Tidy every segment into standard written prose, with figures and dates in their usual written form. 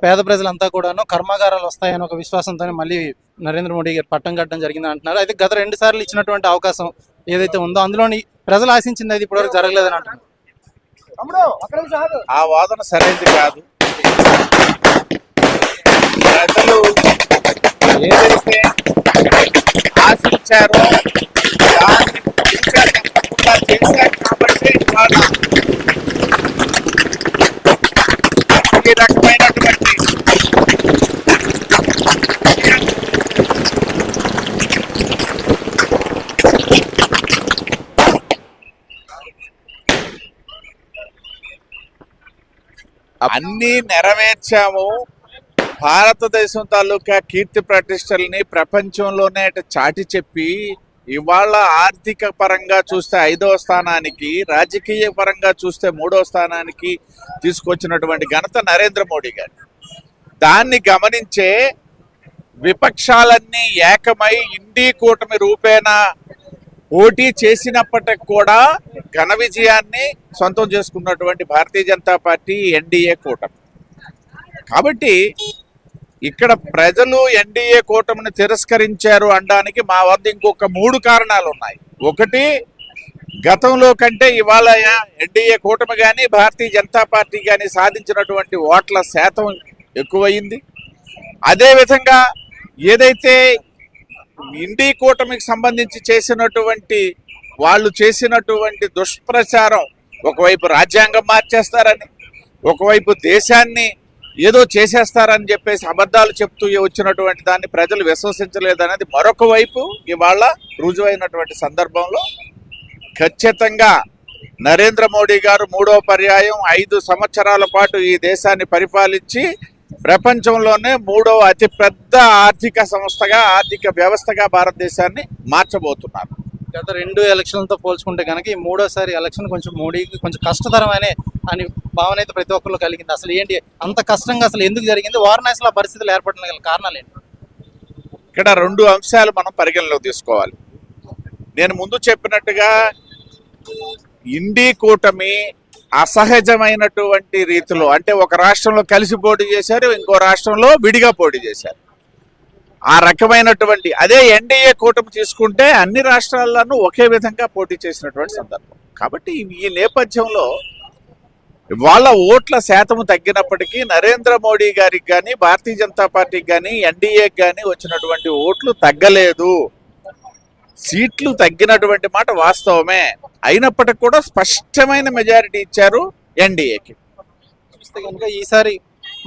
పేద ప్రజలంతా కూడాను కర్మాగారాలు వస్తాయని ఒక విశ్వాసంతోనే మళ్ళీ నరేంద్ర మోడీ గారు పట్టం కట్టడం జరిగింది అంటున్నారు. అయితే గత 2 సార్లు ఇచ్చినటువంటి అవకాశం ఏదైతే ఉందో అందులోని ప్రజలు ఆశించింది అయితే ఇప్పటివరకు జరగలేదని అంటున్నారు. ఆ వాదన సరైనది కాదు. ప్రజలు ఏదైతే ఆశించారో దాన్ని తప్పకుండా చేశారు కాబట్టి ఇవాళ ఈ రకమైనటువంటి అన్నీ నెరవేర్చాము. భారతదేశం తాలూకా కీర్తి ప్రతిష్టల్ని ప్రపంచంలోనే చాటి చెప్పి ఇవాళ ఆర్థిక పరంగా చూస్తే 5వ స్థానానికి, రాజకీయ పరంగా చూస్తే 3వ స్థానానికి తీసుకొచ్చినటువంటి ఘనత నరేంద్ర మోడీ గారు. దాన్ని గమనించే విపక్షాలన్నీ ఏకమై ఇండీ కూటమి రూపేణా పోటీ చేసినప్పటికి కూడా ఘన విజయాన్ని సొంతం చేసుకున్నటువంటి భారతీయ జనతా పార్టీ ఎన్డీఏ కూటమి. కాబట్టి ఇక్కడ ప్రజలు ఎన్డీఏ కూటమిని తిరస్కరించారు అనడానికి మా వద్ద ఇంకొక 3 కారణాలు ఉన్నాయి. ఒకటి, గతంలో కంటే ఇవాళ ఎన్డీఏ కూటమి కానీ భారతీయ జనతా పార్టీ కానీ సాధించినటువంటి ఓట్ల శాతం ఎక్కువయింది. అదేవిధంగా ఏదైతే ఇండీ కూటమికి సంబంధించి వాళ్ళు చేసినటువంటి దుష్ప్రచారం, ఒకవైపు రాజ్యాంగం మార్చేస్తారని, ఒకవైపు దేశాన్ని ఏదో చేసేస్తారని చెప్పేసి అబద్ధాలు చెప్తూ వచ్చినటువంటి దాన్ని ప్రజలు విశ్వసించలేదనేది మరొక వైపు ఇవాళ రుజువైనటువంటి సందర్భంలో ఖచ్చితంగా నరేంద్ర మోడీ గారు 3వ పర్యాయం 5 సంవత్సరాల పాటు ఈ దేశాన్ని పరిపాలించి ప్రపంచంలోనే 3వ అతిపెద్ద ఆర్థిక సంస్థగా, ఆర్థిక వ్యవస్థగా భారతదేశాన్ని మార్చబోతున్నారు. గత 2 ఎలక్షన్లతో పోల్చుకుంటే కనుక ఈ 3వసారి ఎలక్షన్ కొంచెం మోడీకి కొంచెం కష్టతరమనే అని భావన అయితే ప్రతి ఒక్కరిలో కలిగింది. అసలు ఏంటి అంత కష్టంగా అసలు ఎందుకు జరిగింది? వారణాసిలో పరిస్థితులు ఏర్పడడం గల కారణాలు ఏంటి? ఇక్కడ 2 అంశాలు మనం పరిగణలోకి తీసుకోవాలి. నేను ముందు చెప్పినట్టుగా ఇండీ కూటమి అసహజమైనటువంటి రీతిలో, అంటే ఒక రాష్ట్రంలో కలిసి పోటీ చేశారు, ఇంకో రాష్ట్రంలో విడిగా పోటీ చేశారు. ఆ రకమైనటువంటి అదే ఎన్డీఏ కూటమి తీసుకుంటే అన్ని రాష్ట్రాల్లోనూ ఒకే విధంగా పోటీ చేసినటువంటి సందర్భం. కాబట్టి ఈ నేపథ్యంలో వాళ్ళ ఓట్ల శాతం తగ్గినప్పటికీ నరేంద్ర మోడీ గారికి కానీ, భారతీయ జనతా పార్టీకి కానీ, ఎన్డీఏకి కానీ వచ్చినటువంటి ఓట్లు తగ్గలేదు. సీట్లు తగ్గినటువంటి మాట వాస్తవమే. అయినప్పటికీ కూడా స్పష్టమైన మెజారిటీ ఇచ్చారు ఎన్డీఏకి. చూస్తే కనుక ఈసారి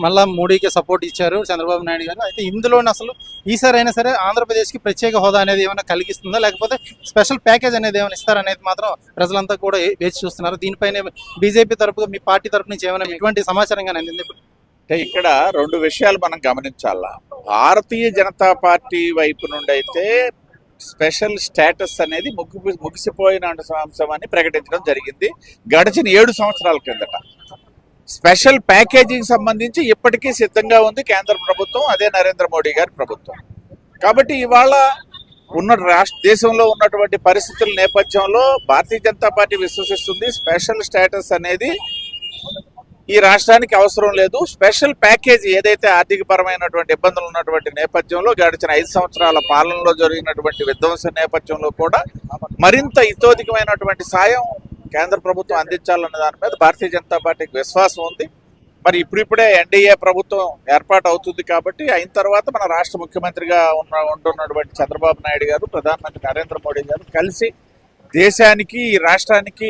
మళ్ళా మోడీకి సపోర్ట్ ఇచ్చారు చంద్రబాబు నాయుడు గారు. అయితే ఇందులోనే అసలు ఈసారి అయినా సరే ఆంధ్రప్రదేశ్కి ప్రత్యేక హోదా అనేది ఏమైనా కలిగిస్తుందా, లేకపోతే స్పెషల్ ప్యాకేజ్ అనేది ఏమైనా ఇస్తారనేది మాత్రం ప్రజలంతా కూడా వేచి చూస్తున్నారు. దీనిపైన బీజేపీ తరపుగా మీ పార్టీ తరపు నుంచి ఏమైనా ఎటువంటి సమాచారం కానీ అందింది? అంటే ఇక్కడ 2 విషయాలు మనం గమనించాలా. భారతీయ జనతా పార్టీ వైపు నుండి అయితే స్పెషల్ స్టేటస్ అనేది ముగిసిపోయిన అంశం అని ప్రకటించడం జరిగింది గడిచిన 7 సంవత్సరాల కిందట. స్పెషల్ ప్యాకేజీకి సంబంధించి ఇప్పటికీ సిద్ధంగా ఉంది కేంద్ర ప్రభుత్వం, అదే నరేంద్ర మోడీ గారి ప్రభుత్వం. కాబట్టి ఇవాళ దేశంలో ఉన్నటువంటి పరిస్థితుల నేపథ్యంలో Bharatiya Janata party విశ్వసిస్తుంది special status అనేది ఈ రాష్ట్రానికి అవసరం లేదు. స్పెషల్ ప్యాకేజీ ఏదైతే ఆర్థిక పరమైనటువంటి ఇబ్బందులు ఉన్నటువంటి నేపథ్యంలో గడిచిన 5 సంవత్సరాల పాలనలో జరిగినటువంటి విధ్వంస నేపథ్యంలో కూడా మరింత ఇతోధికమైనటువంటి సాయం కేంద్ర ప్రభుత్వం అందించాలన్న దాని మీద భారతీయ జనతా పార్టీకి విశ్వాసం ఉంది. మరి ఇప్పుడిప్పుడే ఎన్డీఏ ప్రభుత్వం ఏర్పాటు అవుతుంది కాబట్టి అయిన తర్వాత మన రాష్ట్ర ముఖ్యమంత్రిగా ఉంటున్నటువంటి చంద్రబాబు నాయుడు గారు, ప్రధానమంత్రి నరేంద్ర మోడీ గారు కలిసి దేశానికి, ఈ రాష్ట్రానికి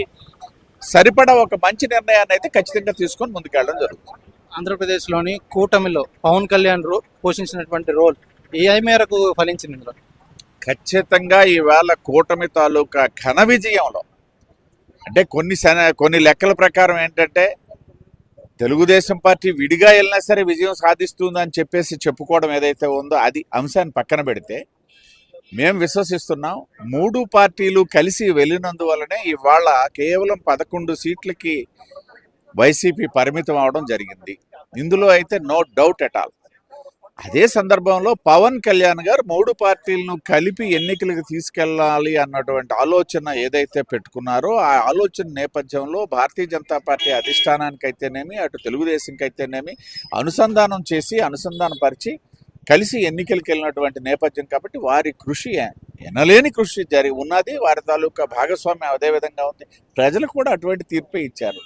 సరిపడా ఒక మంచి నిర్ణయాన్ని అయితే ఖచ్చితంగా తీసుకొని ముందుకెళ్ళడం జరుగుతుంది. ఆంధ్రప్రదేశ్లోని కూటమిలో పవన్ కళ్యాణ్ పోషించినటువంటి రోల్ ఏ మేరకు ఫలించింది ఇందులో? ఖచ్చితంగా ఈవేళ కూటమి తాలూకా ఘన విజయంలో, అంటే కొన్ని లెక్కల ప్రకారం ఏంటంటే తెలుగుదేశం పార్టీ విడిగా వెళ్ళినా సరే విజయం సాధిస్తుందని చెప్పేసి చెప్పుకోవడం ఏదైతే ఉందో అది అంశాన్ని పక్కన పెడితే మేము విశ్వసిస్తున్నాం 3 పార్టీలు కలిసి వెళ్ళినందువల్లనే ఇవాళ కేవలం 11 సీట్లకి వైసీపీ పరిమితం అవడం జరిగింది. ఇందులో అయితే నో డౌట్ ఎట్ ఆల్. అదే సందర్భంలో పవన్ కళ్యాణ్ గారు 3 పార్టీలను కలిపి ఎన్నికలకు తీసుకెళ్లాలి అన్నటువంటి ఆలోచన ఏదైతే పెట్టుకున్నారో ఆ ఆలోచన నేపథ్యంలో భారతీయ జనతా పార్టీ అధిష్టానానికి అయితేనేమి అటు తెలుగుదేశంకి అయితేనేమి అనుసంధానం పరిచి కలిసి ఎన్నికలకు వెళ్ళినటువంటి నేపథ్యం కాబట్టి వారి కృషి ఎనలేని కృషి ఉన్నది, వారి తాలూకా భాగస్వామ్యం అదే విధంగా ఉంది. ప్రజలు కూడా అటువంటి తీర్పే ఇచ్చారు.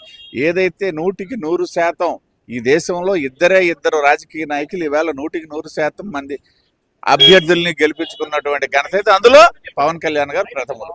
ఏదైతే 100% ఈ దేశంలో ఇద్దరు రాజకీయ నాయకులు ఈవేళ 100% మంది అభ్యర్థుల్ని గెలిపించుకున్నటువంటి ఘనత అయితే అందులో పవన్ కళ్యాణ్ గారు ప్రథములు.